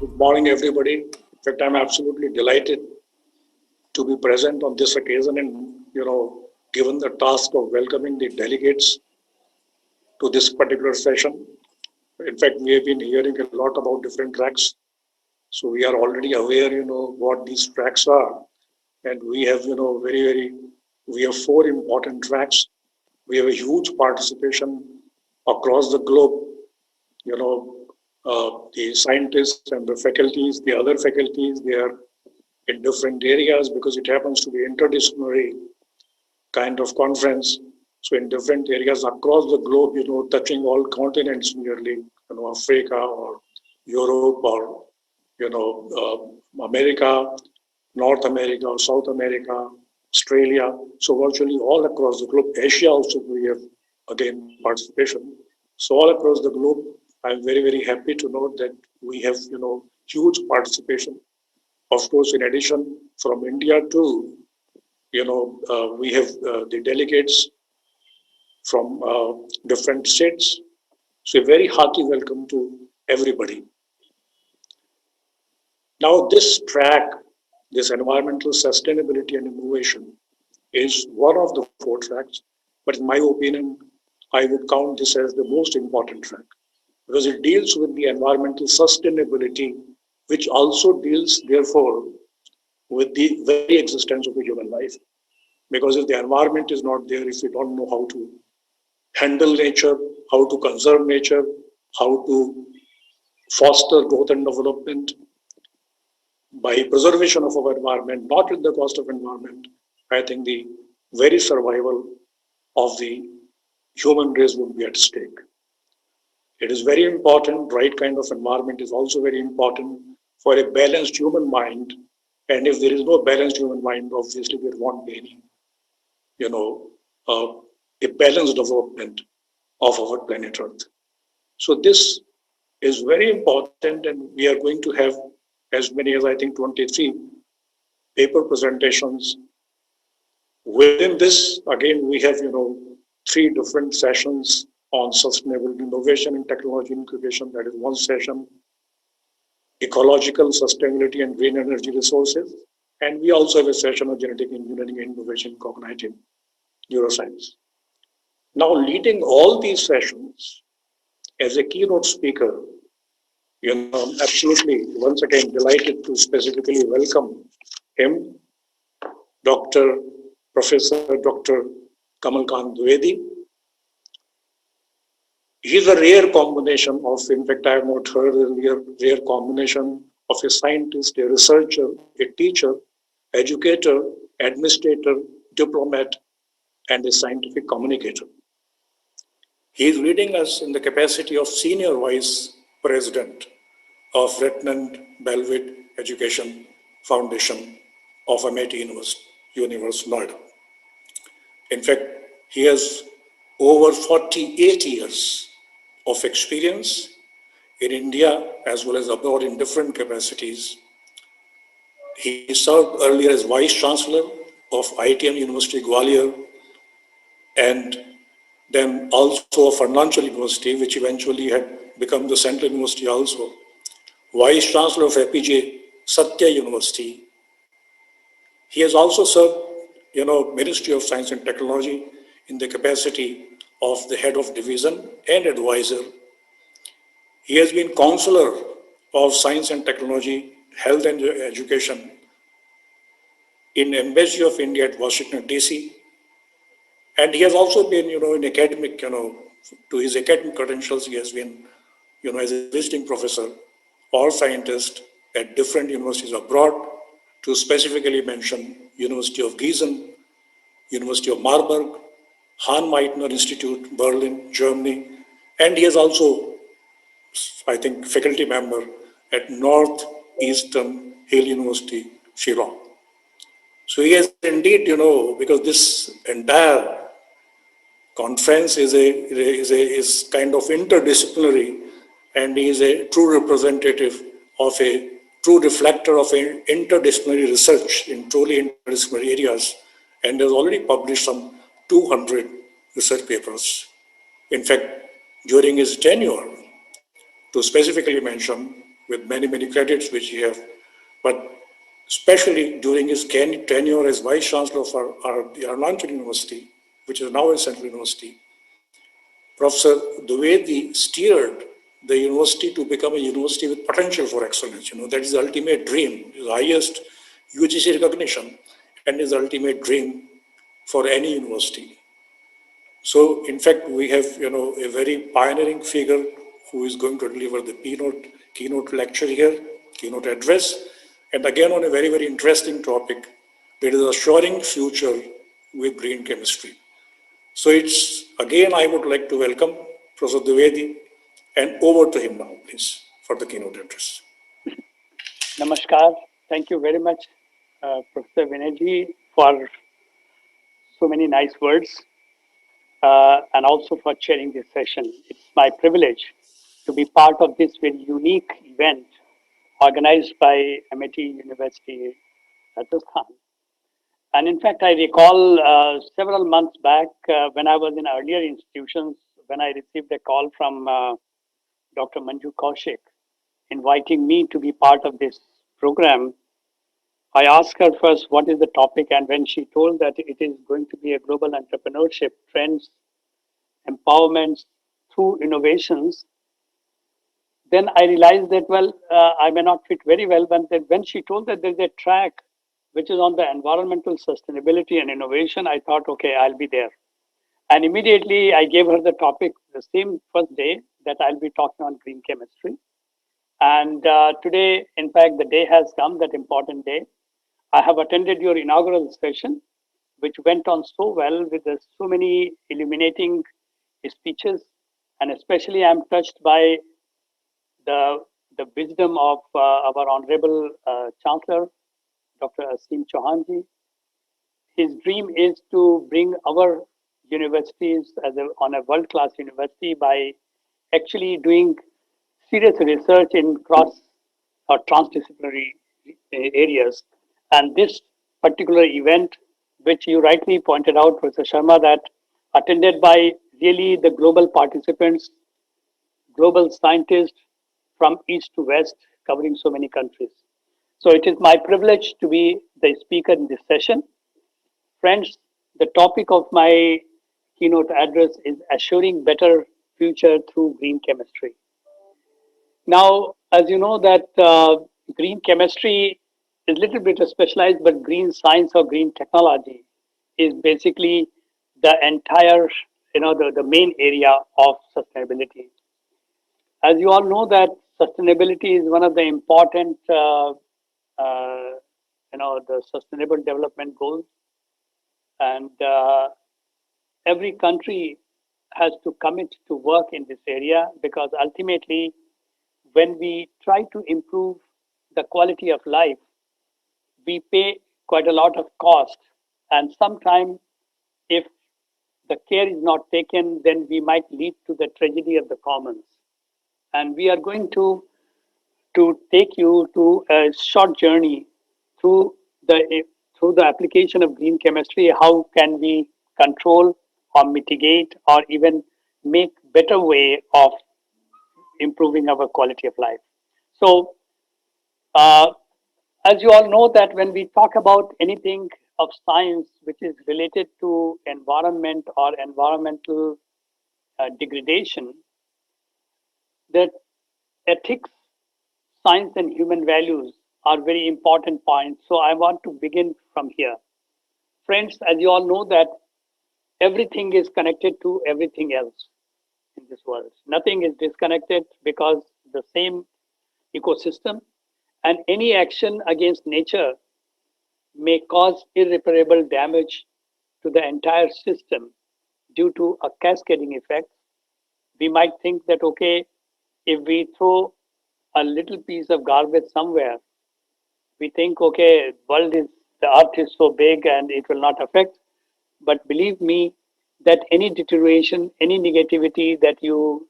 Good morning, everybody. In fact, I'm absolutely delighted to be present on this occasion and, given the task of welcoming the delegates to this particular session. In fact, we have been hearing a lot about different tracks. So we are already aware, what these tracks are. And we have, we have four important tracks. We have a huge participation across the globe, the scientists and the faculties, the other faculties, they are in different areas because it happens to be interdisciplinary kind of conference. So in different areas across the globe, touching all continents nearly, Africa or Europe or, America, North America or South America, Australia. So virtually all across the globe. Asia also we have again participation. So all across the globe, I'm very, very happy to note that we have, huge participation. Of course, in addition, from India too, we have the delegates from different states. So a very hearty welcome to everybody. Now this track, this environmental sustainability and innovation is one of the four tracks, but in my opinion, I would count this as the most important track because it deals with the environmental sustainability, which also deals, therefore, with the very existence of the human life. Because if the environment is not there, if we don't know how to handle nature, how to conserve nature, how to foster growth and development by preservation of our environment, not at the cost of environment, I think the very survival of the human race would be at stake. It is very important, right kind of environment is also very important for a balanced human mind. And if there is no balanced human mind, obviously there won't be any, a balanced development of our planet Earth. So this is very important, and we are going to have as many as I think 23 paper presentations. Within this, again, we have, three different sessions on sustainable innovation and technology incubation. That is one session. Ecological sustainability and green energy resources. And we also have a session on genetic engineering and innovation, cognitive neuroscience. Now, leading all these sessions as a keynote speaker, I'm absolutely once again delighted to specifically welcome him, Professor Dr. Kamal Kant Dwivedi. He's a rare combination of, in fact, I have not heard earlier, rare combination of a scientist, a researcher, a teacher, educator, administrator, diplomat, and a scientific communicator. He is leading us in the capacity of Senior Vice President of Ritnand Balved Education Foundation of Amity University, Noida. In fact, he has over 48 years of experience in India as well as abroad in different capacities. He served earlier as Vice Chancellor of ITM University Gwalior and then also of Arunachal University, which eventually had become the Central University also. Vice Chancellor of APJ Satya University. He has also served, Ministry of Science and Technology in the capacity of the head of division and advisor. He has been Counselor of Science and Technology, Health and Education in Embassy of India at Washington, D.C. And he has also been, in academic, to his academic credentials, he has been, as a visiting professor or scientist at different universities abroad, to specifically mention University of Gießen, University of Marburg, Hahn-Meitner Institute, Berlin, Germany, and he is also, I think, faculty member at Northeastern Hill University, Shillong. So he has indeed, because this entire conference is kind of interdisciplinary, and he is a true representative of a true reflector of interdisciplinary research in truly interdisciplinary areas, and has already published some 200 research papers. In fact, during his tenure, to specifically mention, with many credits which he have. But especially during his tenure as Vice Chancellor of the Arunachal University, which is now a Central University, Professor Dwivedi steered the university to become a university with potential for excellence. That is the ultimate dream, the highest UGC recognition, and is the ultimate dream for any university. So, in fact, we have, a very pioneering figure who is going to deliver the keynote lecture here, keynote address, and again on a very interesting topic, that is assuring future with green chemistry. So it's, again, I would like to welcome Professor Dwivedi, and over to him now, please, for the keynote address. Namaskar. Thank you very much, Professor Vinayji, for so many nice words, and also for chairing this session. It's my privilege to be part of this very unique event organized by Amity University, Rajasthan. And in fact, I recall several months back when I was in earlier institutions, when I received a call from Dr. Manju Kaushik inviting me to be part of this program. I asked her first what is the topic, and when she told that it is going to be a global entrepreneurship, trends, empowerments through innovations, then I realized that, well, I may not fit very well, but when she told that there's a track which is on the environmental sustainability and innovation, I thought, okay, I'll be there. And immediately I gave her the topic the same first day that I'll be talking on green chemistry. And today, in fact, the day has come, that important day. I have attended your inaugural session, which went on so well with so many illuminating speeches. And especially I'm touched by the wisdom of our Honorable Chancellor, Dr. Asim Chauhanji. His dream is to bring our universities on a world-class university by actually doing serious research in cross or transdisciplinary areas. And this particular event, which you rightly pointed out, Professor Sharma, that attended by really the global participants, global scientists from east to west, covering so many countries. So it is my privilege to be the speaker in this session. Friends, the topic of my keynote address is assuring better future through green chemistry. Now, as you know that green chemistry is a little bit specialized, but green science or green technology is basically the entire, the main area of sustainability. As you all know that sustainability is one of the important, the sustainable development goals. And every country has to commit to work in this area, because ultimately, when we try to improve the quality of life, we pay quite a lot of cost. And sometimes, if the care is not taken, then we might lead to the tragedy of the commons. And we are going to take you to a short journey through the application of green chemistry. How can we control or mitigate or even make better way of improving our quality of life? So, as you all know that when we talk about anything of science which is related to environment or environmental degradation, that ethics, science and human values are very important points. So I want to begin from here. Friends, as you all know that everything is connected to everything else in this world. Nothing is disconnected, because the same ecosystem, and any action against nature may cause irreparable damage to the entire system due to a cascading effect. We might think that, okay, if we throw a little piece of garbage somewhere, we think, okay, the earth is so big and it will not affect. But believe me, that any deterioration, any negativity that you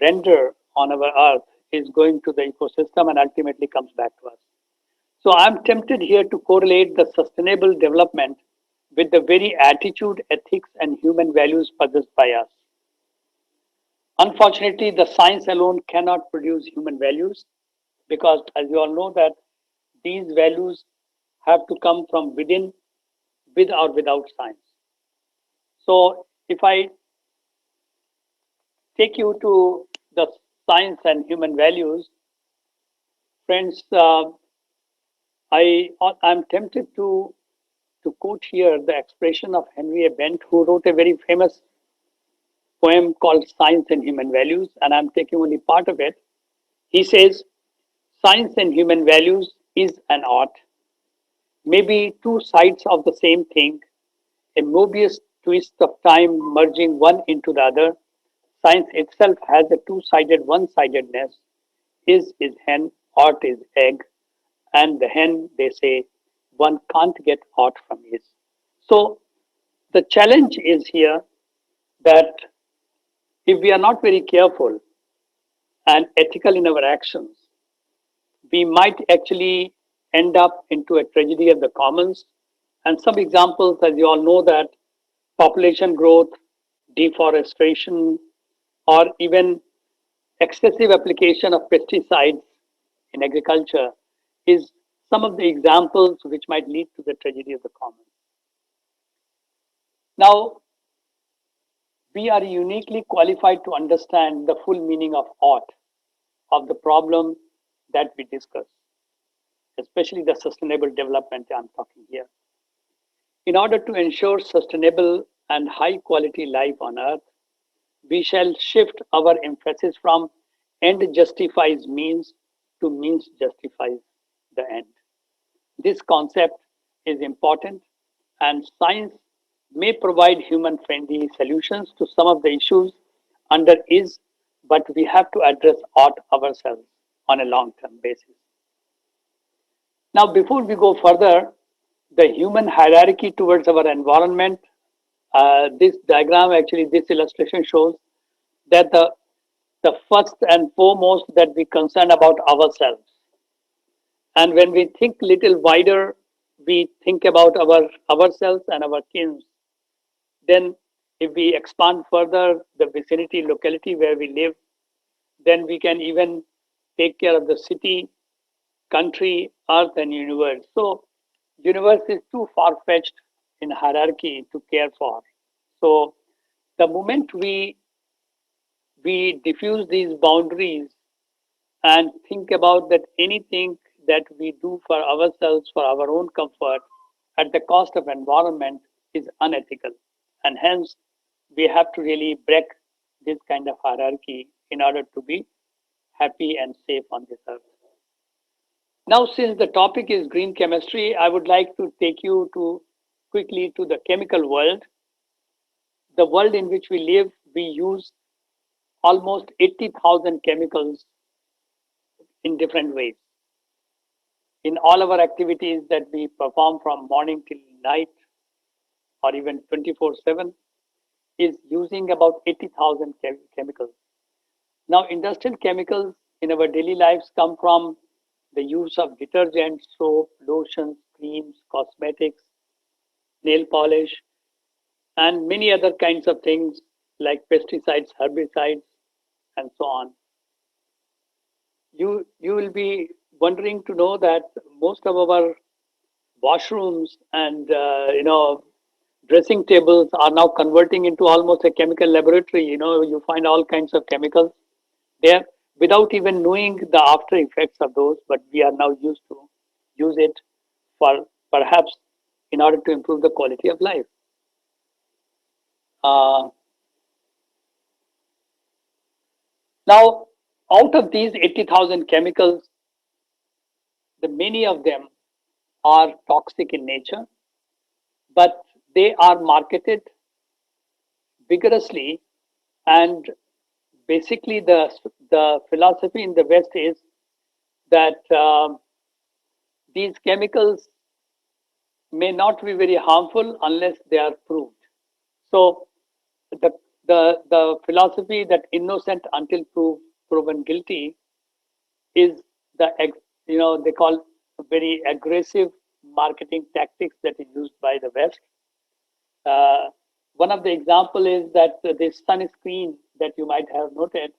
render on our earth is going to the ecosystem and ultimately comes back to us. So I'm tempted here to correlate the sustainable development with the very attitude, ethics, and human values possessed by us. Unfortunately, the science alone cannot produce human values because, as you all know, that these values have to come from within, with or without science. So, if I take you to the science and human values, friends, I'm tempted to quote here the expression of Henry A. Bent, who wrote a very famous poem called Science and Human Values, and I'm taking only part of it. He says, "Science and human values is an art, maybe two sides of the same thing, a Mobius twist of time merging one into the other. Science itself has a two-sided one-sidedness. Is hen, art is egg, and the hen, they say, one can't get aught from is." So the challenge is here that if we are not very careful and ethical in our actions, we might actually end up into a tragedy of the commons. And some examples, as you all know, that population growth, deforestation, or even excessive application of pesticides in agriculture is some of the examples which might lead to the tragedy of the commons. Now, we are uniquely qualified to understand the full meaning of ought, of the problem that we discuss, especially the sustainable development I'm talking here. In order to ensure sustainable and high quality life on earth, we shall shift our emphasis from end justifies means to means justifies the end. This concept is important, and science may provide human friendly solutions to some of the issues under is, but we have to address ought ourselves on a long term basis. Now, before we go further, the human hierarchy towards our environment, this diagram, actually, this illustration shows that the first and foremost that we concern about ourselves. And when we think little wider, we think about ourselves and our kins. Then if we expand further the vicinity locality where we live, then we can even take care of the city, country, earth, and universe. So universe is too far-fetched in hierarchy to care for. So the moment we diffuse these boundaries and think about that anything that we do for ourselves, for our own comfort, at the cost of environment is unethical. And hence, we have to really break this kind of hierarchy in order to be happy and safe on this earth. Now, since the topic is green chemistry, I would like to take you to quickly to the chemical world. The world in which we live, we use almost 80,000 chemicals in different ways. In all our activities that we perform from morning till night or even 24/7 is using about 80,000 chemicals. Now, industrial chemicals in our daily lives come from the use of detergents, soap, lotions, creams, cosmetics, nail polish, and many other kinds of things like pesticides, herbicides, and so on. You will be wondering to know that most of our washrooms and dressing tables are now converting into almost a chemical laboratory. You find all kinds of chemicals there without even knowing the after effects of those, but we are now used to use it for perhaps in order to improve the quality of life. Now, out of these 80,000 chemicals, the many of them are toxic in nature, but they are marketed vigorously. And basically, the philosophy in the West is that these chemicals may not be very harmful unless they are proved. So the philosophy that innocent until proven guilty is they call very aggressive marketing tactics that is used by the West. One of the example is that the sunscreen that you might have noted,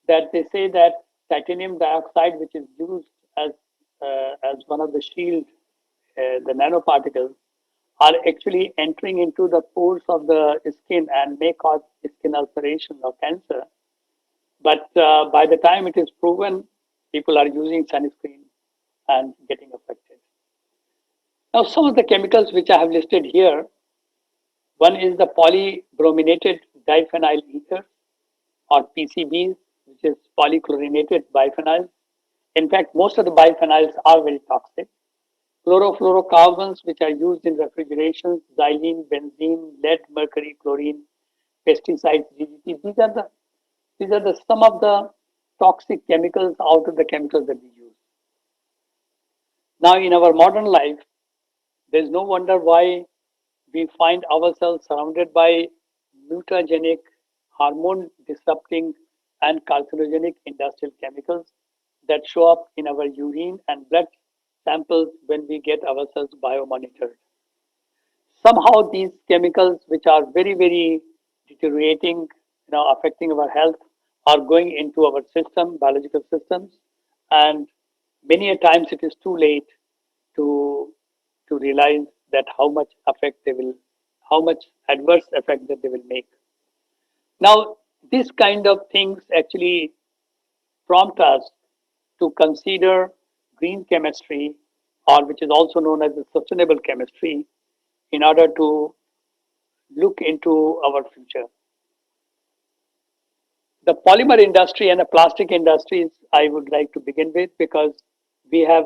that they say that titanium dioxide, which is used as one of the shield, the nanoparticles, are actually entering into the pores of the skin and may cause skin ulceration or cancer. But by the time it is proven, people are using sunscreen and getting affected. Now, some of the chemicals which I have listed here, one is the polybrominated diphenyl ether, or PCBs, which is polychlorinated biphenyls. In fact, most of the biphenyls are very toxic. Chlorofluorocarbons, which are used in refrigerations, xylene, benzene, lead, mercury, chlorine, pesticides, DDT. These are the some of the toxic chemicals out of the chemicals that we use. Now, in our modern life, there's no wonder why we find ourselves surrounded by mutagenic, hormone disrupting, and carcinogenic industrial chemicals that show up in our urine and blood samples when we get ourselves biomonitored. Somehow these chemicals, which are very, very deteriorating, affecting our health, are going into our system, biological systems, and many a times it is too late to realize that how much adverse effect that they will make. Now, this kind of things actually prompt us to consider green chemistry, or which is also known as the sustainable chemistry, in order to look into our future. The polymer industry and the plastic industries I would like to begin with, because we have,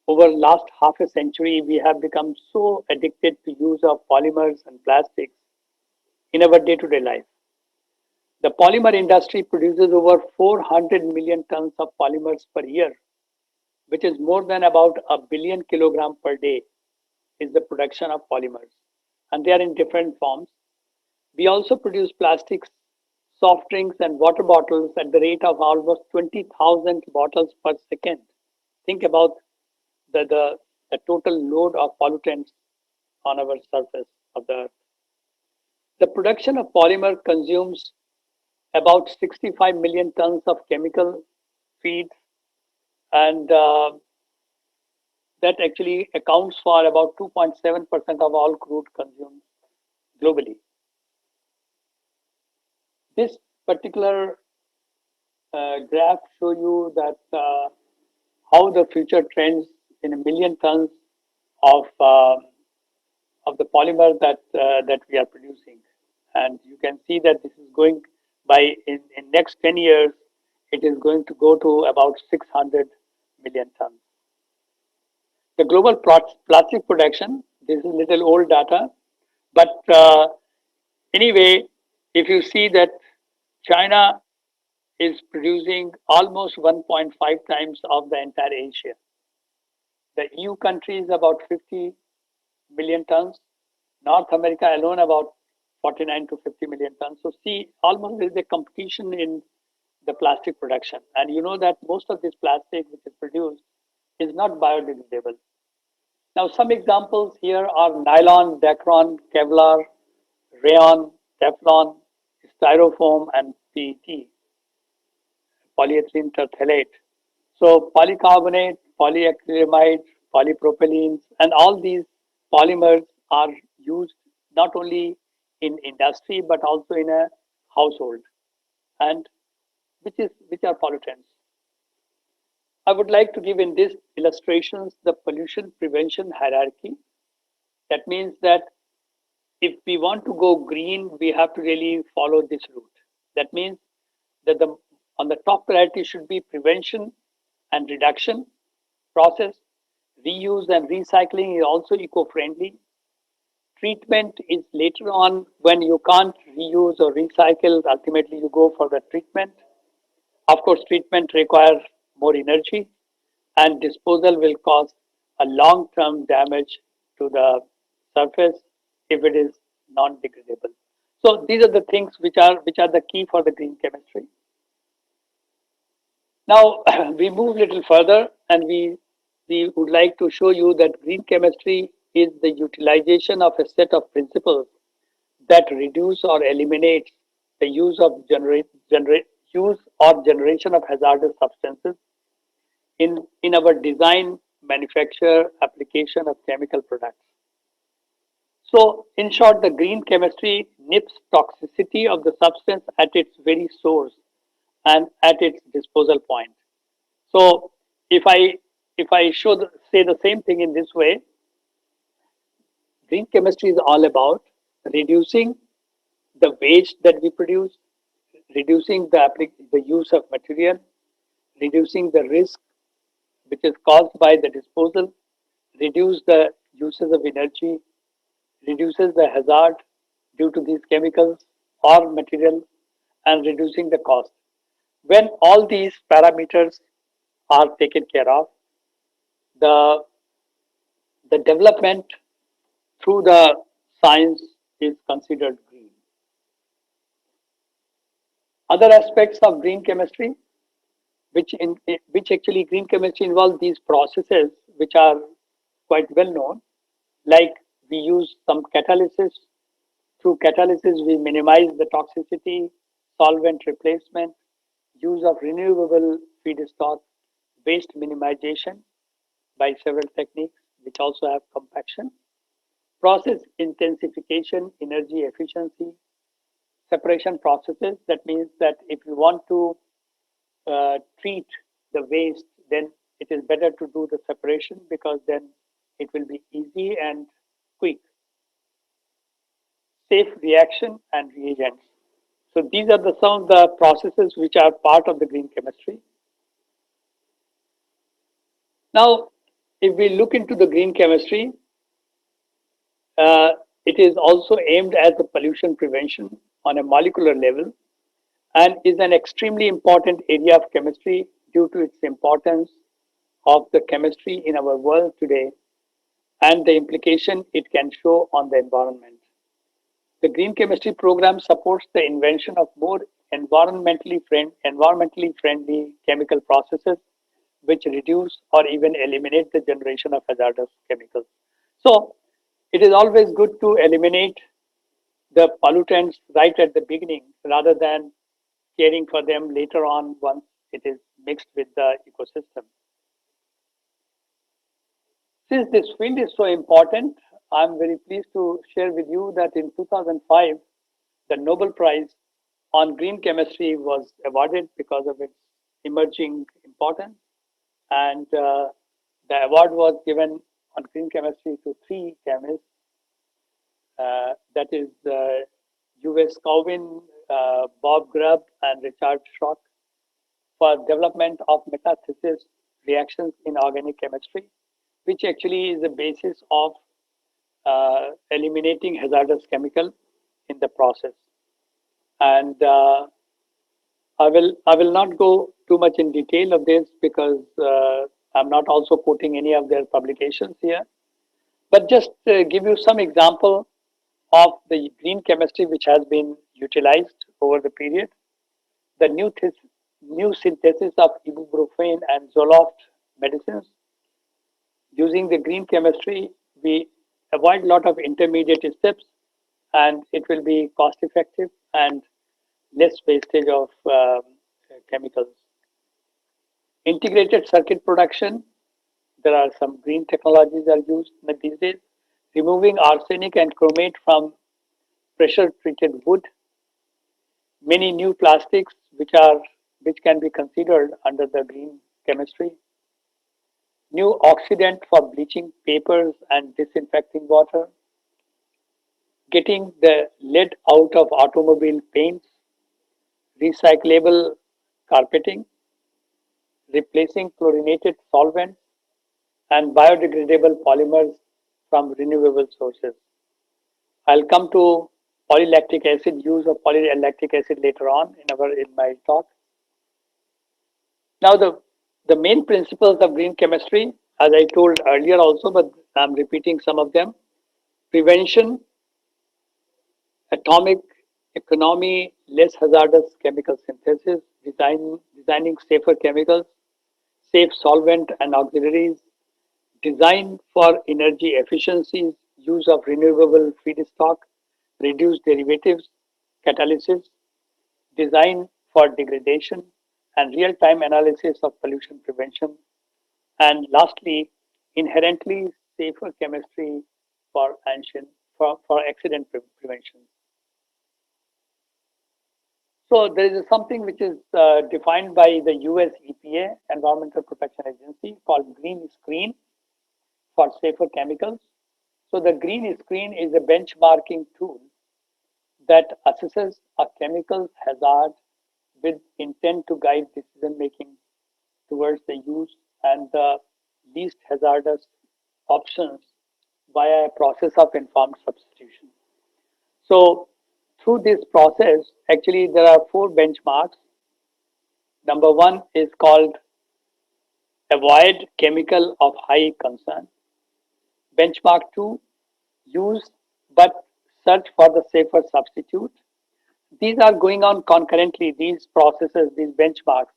over last half a century, we have become so addicted to use of polymers and plastics in our day-to-day life. The polymer industry produces over 400 million tons of polymers per year, which is more than about a billion kilograms per day is the production of polymers. And they are in different forms. We also produce plastics, soft drinks, and water bottles at the rate of almost 20,000 bottles per second. Think about the total load of pollutants on our surface of the earth. The production of polymer consumes about 65 million tons of chemical feeds, and that actually accounts for about 2.7% of all crude consumed globally. This particular graph shows you that how the future trends in a million tons of the polymer that we are producing, and you can see that this is going by in next 10 years, it is going to go to about 600 million tons. The global plastic production, this is little old data, but anyway, if you see that China is producing almost 1.5 times of the entire Asia. The EU countries about 50 million tons. North America alone about 49 to 50 million tons. So see, almost there is a competition in the plastic production. And you know that most of this plastic which is produced is not biodegradable. Now, some examples here are nylon, Dacron, Kevlar, rayon, Teflon, styrofoam, and PET, polyethylene terephthalate. So polycarbonate, polyacrylamide, polypropylenes, and all these polymers are used not only in industry but also in a household, and which are pollutants. I would like to give in these illustrations the pollution prevention hierarchy. That means that if we want to go green, we have to really follow this route. That means that on the top priority should be prevention and reduction process. Reuse and recycling is also eco-friendly. Treatment is later on when you can't reuse or recycle, ultimately you go for the treatment. Of course, treatment requires more energy, and disposal will cause a long-term damage to the surface if it is non-degradable. So these are the things which are the key for the green chemistry. Now we move a little further, and we would like to show you that green chemistry is the utilization of a set of principles that reduce or eliminate the use or generation of hazardous substances in our design, manufacture, application of chemical products. So, in short, the green chemistry nips toxicity of the substance at its very source and at its disposal point. So, if I should say the same thing in this way, green chemistry is all about reducing the waste that we produce, reducing the use of material, reducing the risk which is caused by the disposal, reduce the uses of energy, reduces the hazard due to these chemicals or material, and reducing the cost. When all these parameters are taken care of, the, the development through the science is considered green. Other aspects of green chemistry, which actually green chemistry involves these processes which are quite well known, like we use some catalysis. Through catalysis, we minimize the toxicity, solvent replacement, use of renewable feedstock, waste minimization by several techniques, which also have compaction, process intensification, energy efficiency, separation processes. That means that if you want to treat the waste, then it is better to do the separation because then it will be easy and quick. Safe reaction and reagents. So these are some of the processes which are part of the green chemistry. Now, if we look into the green chemistry, it is also aimed at the pollution prevention on a molecular level and is an extremely important area of chemistry due to its importance of the chemistry in our world today and the implication it can show on the environment. The green chemistry program supports the invention of more environmentally friendly chemical processes which reduce or even eliminate the generation of hazardous chemicals. So it is always good to eliminate the pollutants right at the beginning rather than caring for them later on once it is mixed with the ecosystem. Since this field is so important, I'm very pleased to share with you that in 2005, the Nobel Prize on Green Chemistry was awarded because of its emerging importance. And the award was given on green chemistry to three chemists. That is U.S. Cowan, Bob Grubb, and Richard Schrock for development of metathesis reactions in organic chemistry, which actually is the basis of eliminating hazardous chemical in the process. And I will not go too much in detail of this because I'm not also quoting any of their publications here, but just give you some example of the green chemistry which has been utilized over the period. The new synthesis of ibuprofen and Zoloft medicines. Using the green chemistry, we avoid a lot of intermediate steps and it will be cost effective and less wastage of chemicals. Integrated circuit production, there are some green technologies are used these days. Removing arsenic and chromate from pressure treated wood. Many new plastics which can be considered under the green chemistry. New oxidant for bleaching papers and disinfecting water. Getting the lead out of automobile paints. Recyclable carpeting. Replacing chlorinated solvents and biodegradable polymers from renewable sources. I'll come to polylactic acid, use of polylactic acid later on in my talk. Now the main principles of green chemistry, as I told earlier also, but I'm repeating some of them. Prevention, atomic economy, less hazardous chemical synthesis, designing safer chemicals, safe solvent and auxiliaries, design for energy efficiencies, use of renewable feedstock, reduced derivatives, catalysis, design for degradation, and real-time analysis of pollution prevention, and lastly, inherently safer chemistry for accident prevention. So there is something which is defined by the US EPA, Environmental Protection Agency, called Green Screen for safer chemicals. So the Green Screen is a benchmarking tool that assesses a chemical's hazard with intent to guide decision making towards the use and the least hazardous options via a process of informed substitution. So through this process, actually there are 4 benchmarks. Number 1 is called avoid chemical of high concern. Benchmark 2, use but search for the safer substitute. These are going on concurrently, these processes, these benchmarks.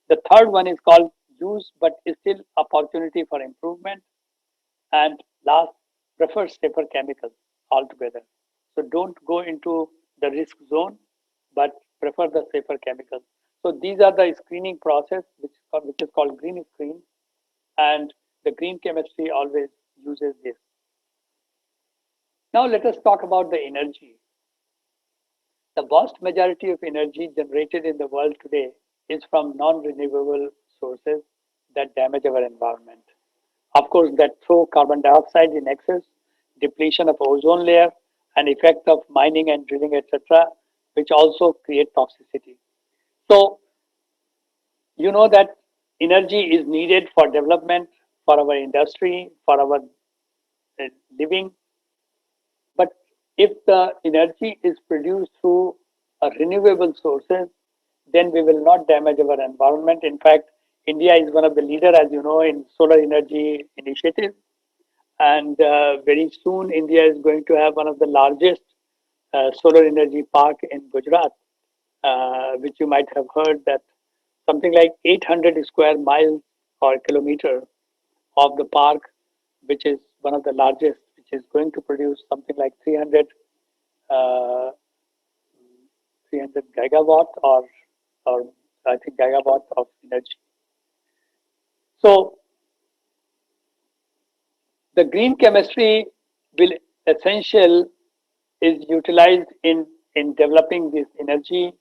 The third one is called use but is still opportunity for improvement. And last, prefer safer chemicals altogether. So don't go into the risk zone, but prefer the safer chemicals. So these are the screening process, which is called green screen, and the green chemistry always uses this. Now let us talk about the energy. The vast majority of energy generated in the world today is from non-renewable sources that damage our environment. Of course, that throw carbon dioxide in excess, depletion of ozone layer, and effect of mining and drilling, etc., which also create toxicity. So, you know that energy is needed for development, for our industry, for our living. But if the energy is produced through renewable sources, then we will not damage our environment. In fact, India is one of the leaders, as you know, in solar energy initiative. And very soon, India is going to have one of the largest solar energy park in Gujarat, which you might have heard that something like 800 square miles or kilometer of the park, which is one of the largest, which is going to produce something like 300 gigawatt or I think gigawatt of energy. So the green chemistry will essential is utilized in developing this energy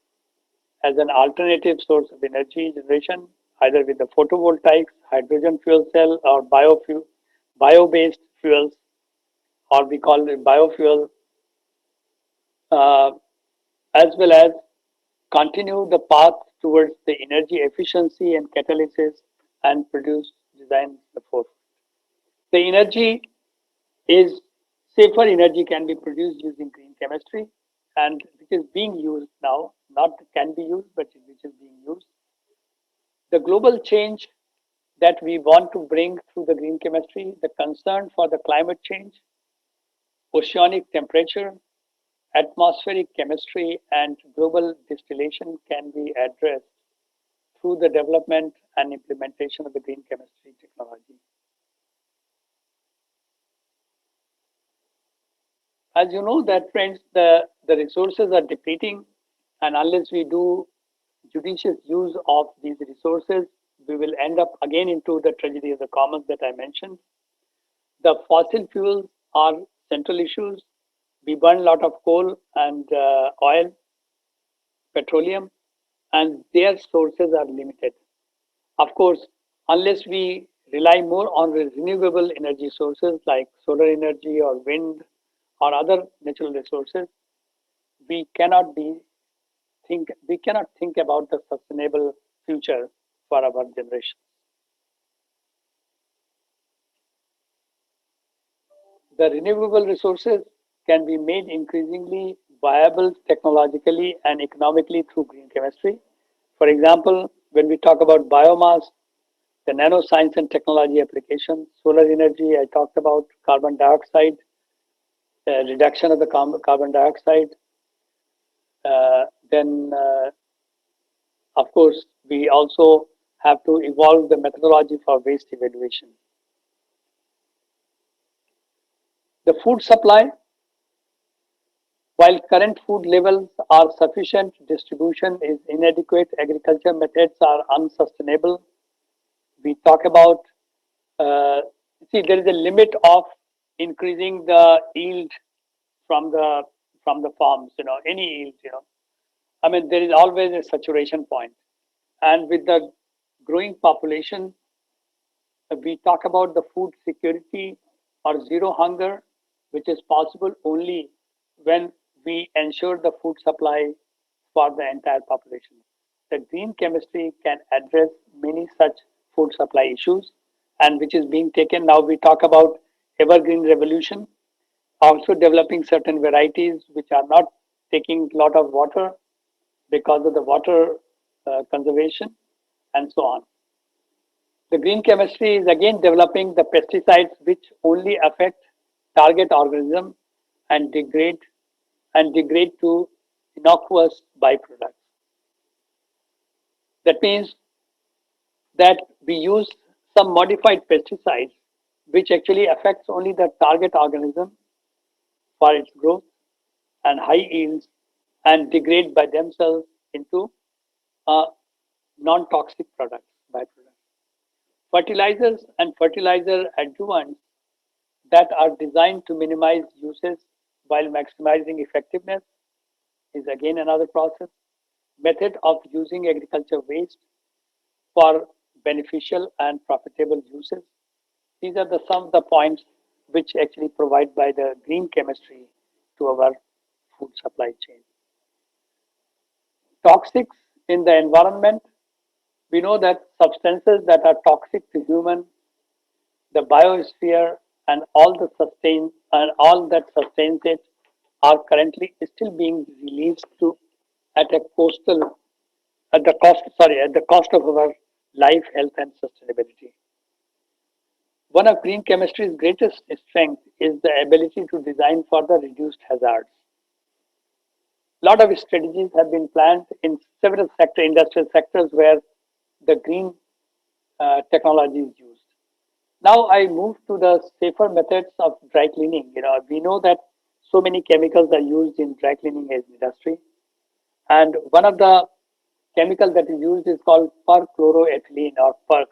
as an alternative source of energy generation, either with the photovoltaics, hydrogen fuel cell, or bio-based fuels, or we call it biofuel, as well as continue the path towards the energy efficiency and catalysis and produce design the forth. The energy is safer energy can be produced using green chemistry, and which is being used now, not can be used, but which is being used. The global change that we want to bring through the green chemistry, the concern for the climate change, oceanic temperature, atmospheric chemistry, and global distillation can be addressed through the development and implementation of the green chemistry technology. As you know that, friends, the resources are depleting, and unless we do judicious use of these resources, we will end up again into the tragedy of the commons that I mentioned. The fossil fuels are central issues. We burn a lot of coal and oil, petroleum, and their sources are limited. Of course, unless we rely more on renewable energy sources like solar energy or wind or other natural resources, we cannot think about the sustainable future for our generation. The renewable resources can be made increasingly viable technologically and economically through green chemistry. For example, when we talk about biomass, the nanoscience and technology application, solar energy, I talked about carbon dioxide, reduction of the carbon dioxide. Then, of course, we also have to evolve the methodology for waste evaluation. The food supply, While current food levels are sufficient, distribution is inadequate, agriculture methods are unsustainable. We talk about, see, there is a limit of increasing the yield from the farms, any yield, I mean, there is always a saturation point. And with the growing population, we talk about the food security or zero hunger, which is possible only when we ensure the food supply for the entire population. The green chemistry can address many such food supply issues, and which is being taken now. We talk about evergreen revolution, also developing certain varieties which are not taking a lot of water because of the water conservation and so on. The green chemistry is again developing the pesticides which only affect target organism and degrade to innocuous byproducts. That means that we use some modified pesticides which actually affects only the target organism for its growth and high yields and degrade by themselves into non-toxic products, byproducts. Fertilizers and fertilizer adjuvants that are designed to minimize uses while maximizing effectiveness is again another process. Method of using agriculture waste for beneficial and profitable uses. These are some of the points which actually provide by the green chemistry to our food supply chain. Toxics in the environment. We know that substances that are toxic to human, the biosphere, and all that sustains it are currently still being released to at the cost of our life, health, and sustainability. One of green chemistry's greatest strength is the ability to design for the reduced hazards. A lot of strategies have been planned in several industrial sectors where the green technology is used. Now I move to the safer methods of dry cleaning. We know that so many chemicals are used in dry cleaning industry, and one of the chemicals that is used is called perchloroethylene or PERC.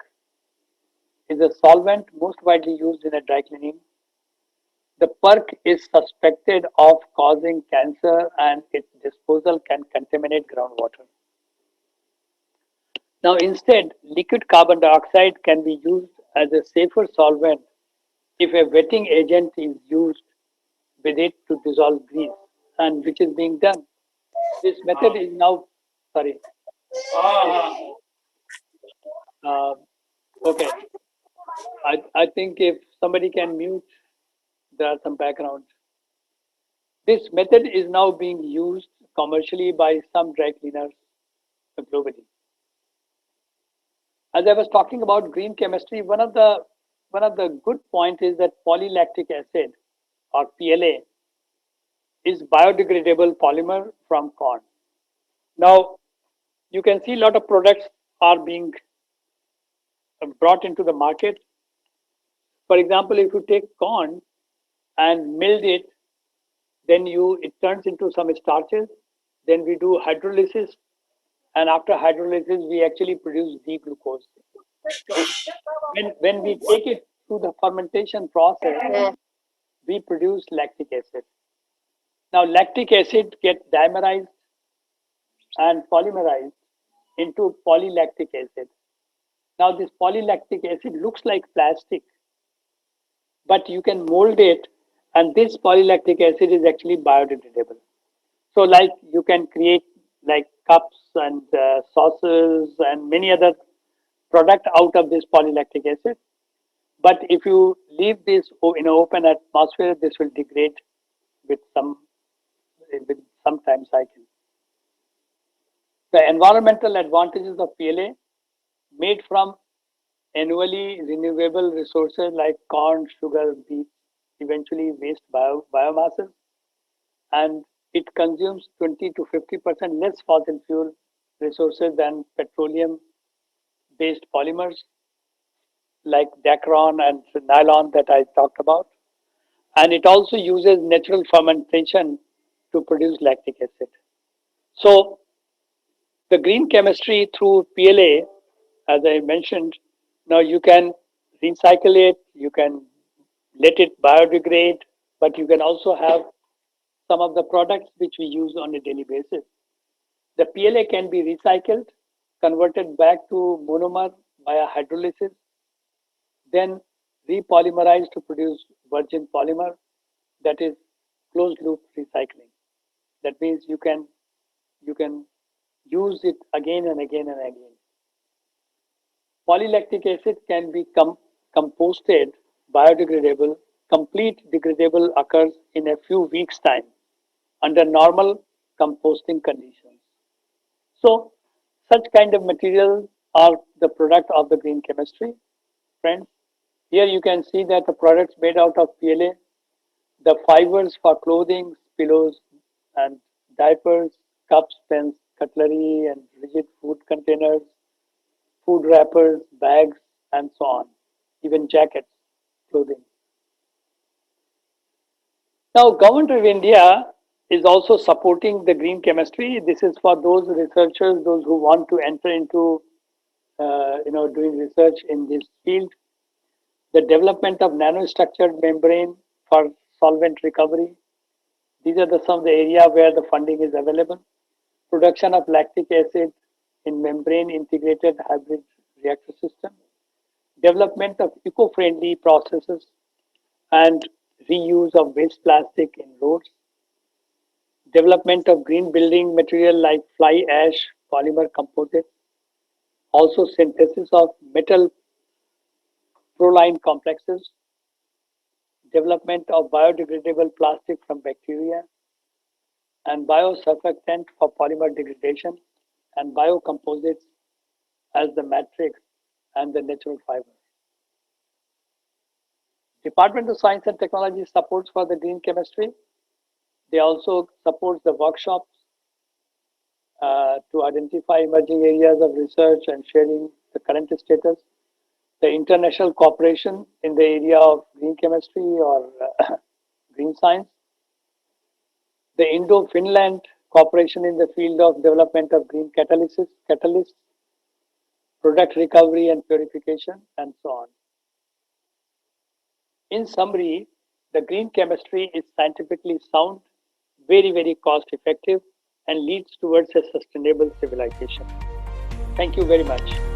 Is a solvent most widely used in a dry cleaning. The PERC is suspected of causing cancer, and its disposal can contaminate groundwater. Now, instead, liquid carbon dioxide can be used as a safer solvent if a wetting agent is used with it to dissolve grease, and which is being done. This method is now, sorry. Okay. I think if somebody can mute, there are some background. This method is now being used commercially by some dry cleaners globally. As I was talking about green chemistry, one of the good point is that polylactic acid or PLA is biodegradable polymer from corn. Now, you can see a lot of products are being brought into the market. For example, if you take corn and milled it, then it turns into some starches. Then we do hydrolysis, and after hydrolysis, we actually produce D-glucose. When we take it through the fermentation process, we produce lactic acid. Now, lactic acid gets dimerized and polymerized into polylactic acid. Now, this polylactic acid looks like plastic, but you can mold it, and this polylactic acid is actually biodegradable. So, like you can create like cups and sauces and many other product out of this polylactic acid. But if you leave this in an open atmosphere, this will degrade with some time cycle. The environmental advantages of PLA made from annually renewable resources like corn, sugar, beet, eventually waste biomasses, and it consumes 20 to 50% less fossil fuel resources than petroleum-based polymers like Dacron and nylon that I talked about. And it also uses natural fermentation to produce lactic acid. So the green chemistry through PLA, as I mentioned, now you can recycle it, you can let it biodegrade, but you can also have some of the products which we use on a daily basis. The PLA can be recycled, converted back to monomer via hydrolysis, then repolymerized to produce virgin polymer, that is closed loop recycling. That means you can use it again and again and again. Polylactic acid can be composted, biodegradable. Complete degradable occurs in a few weeks' time under normal composting conditions. So, such kind of materials are the product of the green chemistry. Friends, here you can see that the products made out of PLA, the fibers for clothing, pillows, and diapers, cups, pens, cutlery, and rigid food containers, food wrappers, bags, and so on, even jackets, clothing. Now, Government of India is also supporting the green chemistry. This is for those researchers, those who want to enter into, doing research in this field. The development of nanostructured membrane for solvent recovery. These are some of the area where the funding is available. Production of lactic acid in membrane integrated hybrid reactor system. Development of eco-friendly processes and reuse of waste plastic in roads. Development of green building material like fly ash polymer composite. Also synthesis of metal proline complexes. Development of biodegradable plastic from bacteria and biosurfactant for polymer degradation and biocomposites as the matrix and the natural fiber. Department of Science and Technology supports for the green chemistry. They also support the workshops to identify emerging areas of research and sharing the current status. The international cooperation in the area of green chemistry or green science. The Indo-Finland cooperation in the field of development of green catalysts, product recovery and purification, and so on. In summary, the green chemistry is scientifically sound, very, very cost effective, and leads towards a sustainable civilization. Thank you very much.